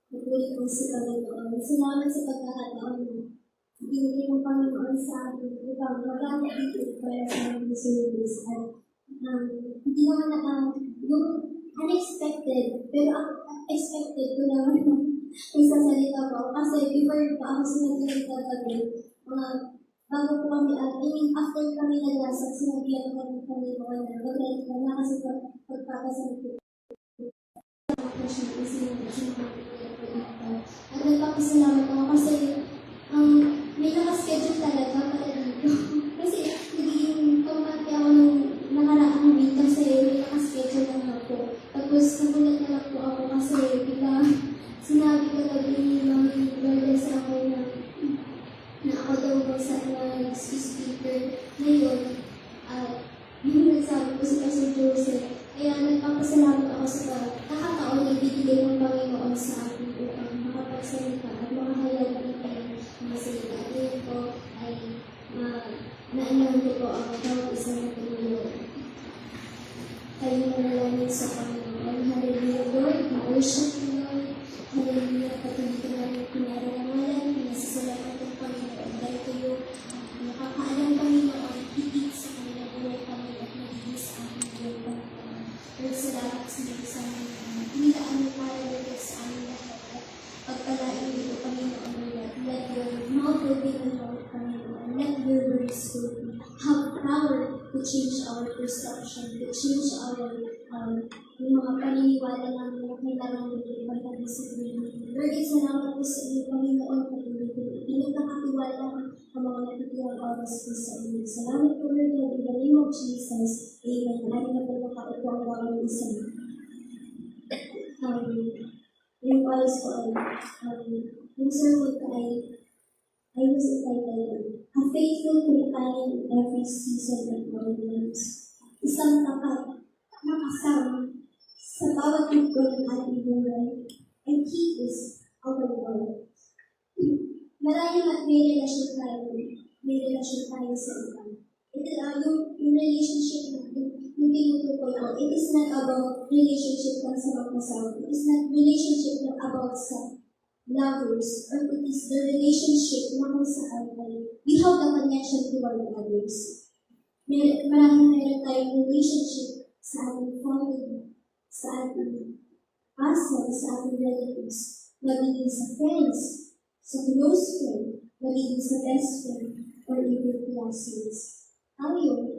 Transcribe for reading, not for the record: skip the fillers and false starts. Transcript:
Patuloy po sa Panginoon. Salamat sa pagkakataon mo. Binigay mo Panginoon sa akin upang magamit dito para sa mga service. At hindi naman yung unexpected, pero ang expected ko naman yung sasalita ko. Kasi before pa ako sinasalita gabi, bago po kami, after kami naglasag, sinabihan ko ng Panginoon na mag-ready ka na kasi pagpapasalit ko. At nagpapasalamat ako kasi may nakaschedule talaga para dito. Kasi nagiging kumpante ako nung nakaraang week kasi may nakaschedule lang ako. Tapos nagulat na lang po ako kasi bigla sinabi ko gabi ni Mami Lourdes sa ako na ako daw sa speaker ngayon. At yung nagsabi ko si Pastor Joseph. Kaya nagpapasalamat ako sa kakataon na ibigay ng Panginoon sa akin upang makapagsalita at makahayag ng mga salita. Ngayon po ay naanahan ko po ang bawat isang natulog. Kayo manalangin sa Panginoon. Hallelujah, Lord. Ma-worship you, Lord. Hallelujah. Patuloy ko namin pinarangalan, pinasasalamat ng Panginoon. Dahil kayo nakakaalam, Panginoon, higit sa kanilang buhay kami at magiging sa amin buhay Panginoon. Lord, salamat sa mga isang inilaan mo para naging sa amin lahat at pagpalain dito, Panginoon, let your mouth will be Lord, Panginoon. Let your words have power to change our perception, to change our yung mga paniniwala namin na kailangan natin ipagpapasitin. Lord, salamat po sa iyo, Panginoon, patuloy ko. Pinagkakatiwala ang mga natitirang oras po sa iyo. Salamat po, Lord, in the name of Jesus. Amen. Ay na po nakaupo ang bawang isa. Yung oras ko ay, yung sermon ko ay was entitled, A Faithful Companion in Every Season of Our Lives. Isang tapat na kasama sa bawat tugtog ng ating buhay. And He is our Lord. Marayang at may relasyon tayo sa iba. Yung relationship natin, yung tinutukoy ko, it is not about relationship lang sa mag-asawa. It is not relationship lang about sa lovers, or it is the relationship na kung saan we have the connection to our others. Meron tayong relationship sa ating family, sa ating husband, sa ating relatives, magiging sa friends, sa close friend, magiging sa best friend, or even classmates. Tayo,